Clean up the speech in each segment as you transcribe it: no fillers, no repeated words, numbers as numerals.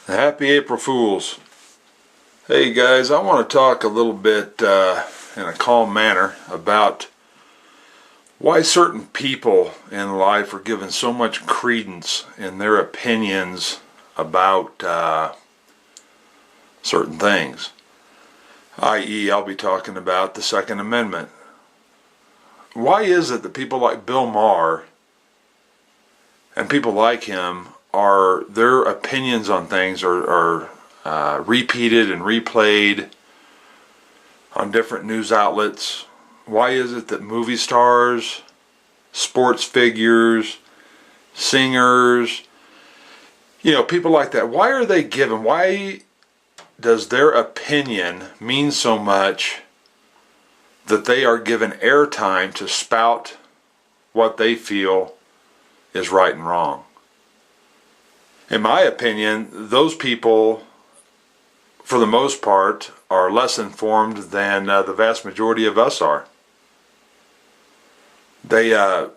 Happy April Fools. Hey guys, I want to talk a little bit in a calm manner about why certain people in life are given so much credence in their opinions about certain things. I.e., I'll be talking about the Second Amendment. Why is it that people like Bill Maher and people like him their opinions on things are repeated and replayed on different news outlets? Why is it that movie stars, sports figures, singers, people like that, why are they given, why does their opinion mean so much that they are given airtime to spout what they feel is right and wrong? In my opinion, those people, for the most part, are less informed than the vast majority of us are. They all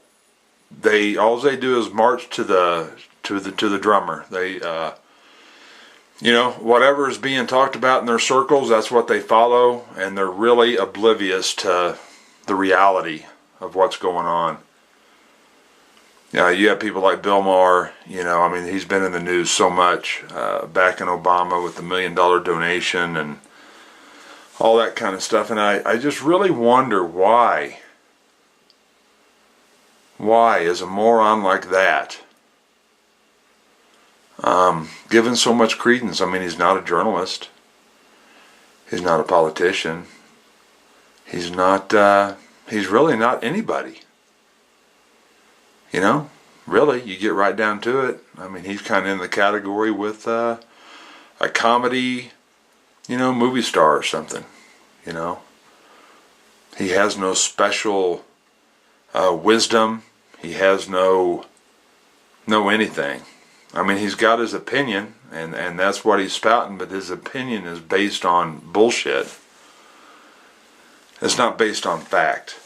they do is march to the drummer. They whatever is being talked about in their circles, that's what they follow, and they're really oblivious to the reality of what's going on. You have people like Bill Maher, he's been in the news so much, back in Obama with the $1 million donation and all that kind of stuff, and I just really wonder why is a moron like that given so much credence? He's not a journalist, he's not a politician, he's really not anybody. Really, you get right down to it. He's kind of in the category with a comedy, movie star or something. He has no special wisdom. He has no anything. He's got his opinion, and that's what he's spouting, but his opinion is based on bullshit. It's not based on fact.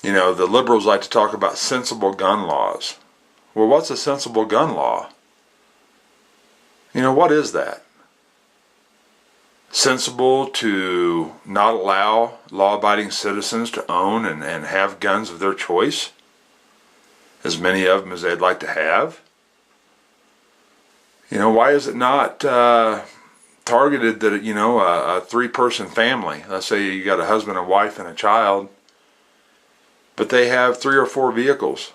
The liberals like to talk about sensible gun laws. Well, what's a sensible gun law? What is that? Sensible to not allow law-abiding citizens to own and have guns of their choice? As many of them as they'd like to have? Why is it not targeted that, a three-person family, let's say you got a husband, a wife, and a child, but they have 3 or 4 vehicles?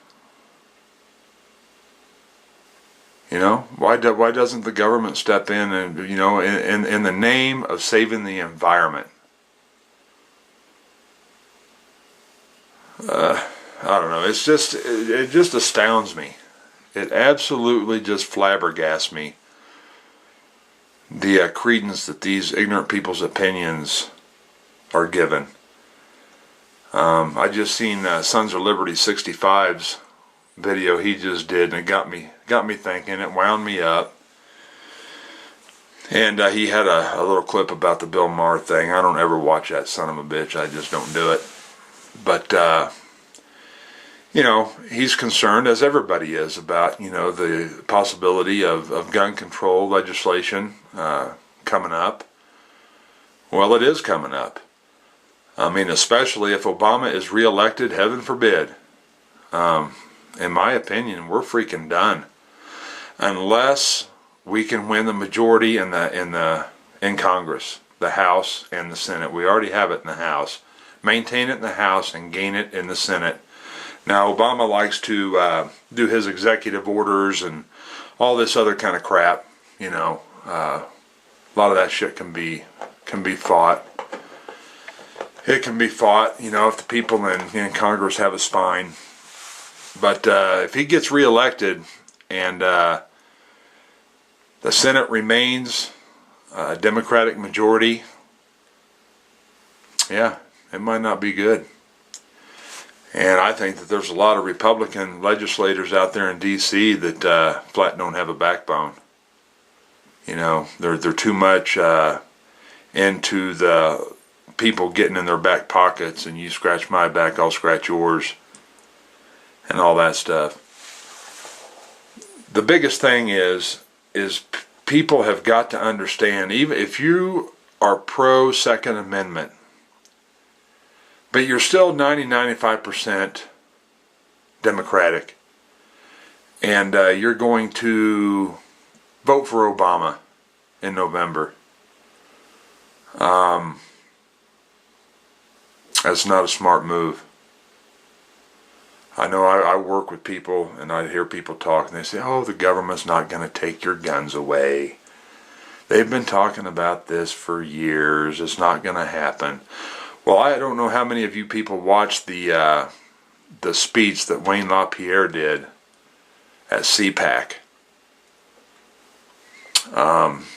Why doesn't the government step in and, in the name of saving the environment? I don't know. It just astounds me. It absolutely just flabbergasts me, the credence that these ignorant people's opinions are given. I just seen Sons of Liberty 65's video he just did, and it got me thinking. It wound me up. And he had a little clip about the Bill Maher thing. I don't ever watch that son of a bitch. I just don't do it. But he's concerned, as everybody is, about the possibility of gun control legislation coming up. Well, it is coming up. Especially if Obama is reelected, heaven forbid. In my opinion, we're freaking done. Unless we can win the majority in Congress, the House and the Senate. We already have it in the House. Maintain it in the House and gain it in the Senate. Now, Obama likes to do his executive orders and all this other kind of crap. A lot of that shit can be fought. It can be fought, if the people in Congress have a spine. But if he gets reelected and the Senate remains a Democratic majority, yeah, it might not be good. And I think that there's a lot of Republican legislators out there in D.C. that flat don't have a backbone. They're too much into the people getting in their back pockets, and you scratch my back, I'll scratch yours, and all that stuff. The biggest thing is people have got to understand, even if you are pro Second Amendment, but you're still 90-95% Democratic, and you're going to vote for Obama in November, that's not a smart move. I know I work with people, and I hear people talk, and they say, oh, the government's not going to take your guns away. They've been talking about this for years. It's not going to happen. Well, I don't know how many of you people watched the speech that Wayne LaPierre did at CPAC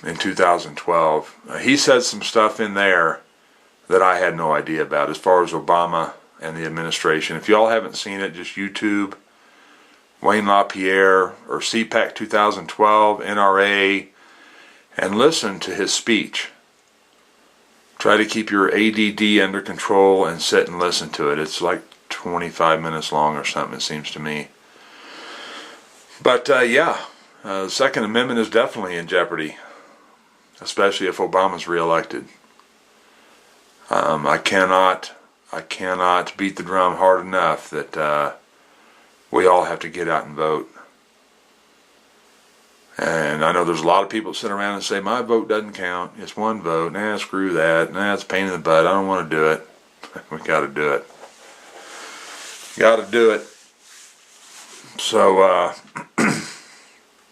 in 2012. He said some stuff in there that I had no idea about as far as Obama and the administration. If y'all haven't seen it, just YouTube Wayne LaPierre or CPAC 2012 NRA and listen to his speech. Try to keep your ADD under control and sit and listen to it. It's like 25 minutes long or something, it seems to me. But the Second Amendment is definitely in jeopardy, especially if Obama's reelected. I cannot beat the drum hard enough that we all have to get out and vote. And I know there's a lot of people that sit around and say, my vote doesn't count. It's one vote. Nah, screw that. Nah, it's a pain in the butt. I don't want to do it. We got to do it. Got to do it. So, I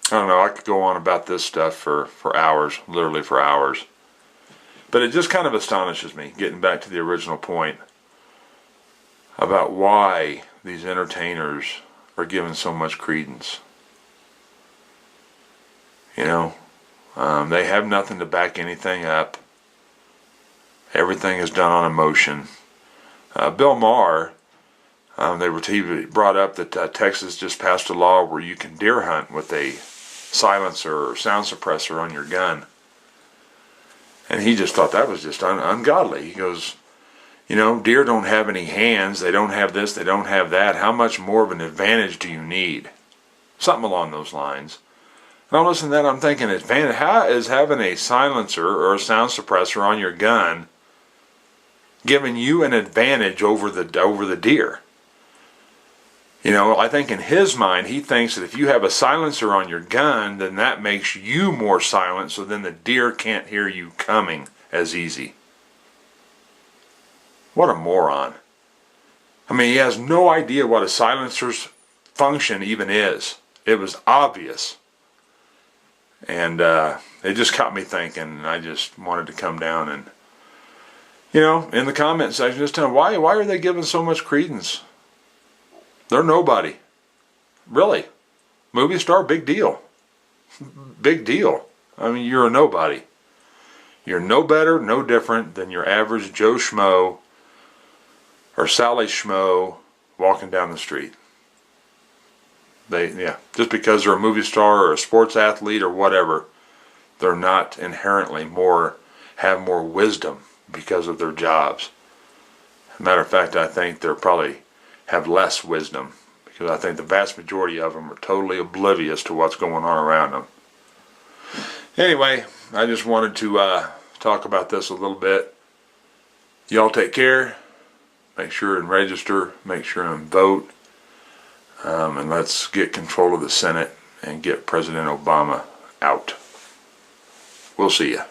don't know. I could go on about this stuff for hours, literally for hours. But it just kind of astonishes me, getting back to the original point, about why these entertainers are given so much credence. You know, they have nothing to back anything up. Everything is done on emotion. Bill Maher, he brought up that Texas just passed a law where you can deer hunt with a silencer or sound suppressor on your gun. And he just thought that was just ungodly. He goes, you know, deer don't have any hands. They don't have this. They don't have that. How much more of an advantage do you need? Something along those lines. And I'm listening to that, I'm thinking, how is having a silencer or a sound suppressor on your gun giving you an advantage over the deer? You know, I think in his mind, he thinks that if you have a silencer on your gun, then that makes you more silent, so then the deer can't hear you coming as easy. What a moron. I mean, he has no idea what a silencer's function even is. It was obvious. And it just got me thinking, and I just wanted to come down and, you know, in the comment section, just tell them, why are they giving so much credence? They're nobody. Really. Movie star, big deal. Big deal. I mean, you're a nobody. You're no better, no different than your average Joe Schmo or Sally Schmo walking down the street. Just because they're a movie star or a sports athlete or whatever, they're not inherently have more wisdom because of their jobs. As a matter of fact, I think they probably have less wisdom, because I think the vast majority of them are totally oblivious to what's going on around them. Anyway, I just wanted to talk about this a little bit. Y'all take care. Make sure and register. Make sure and vote. And let's get control of the Senate and get President Obama out. We'll see ya.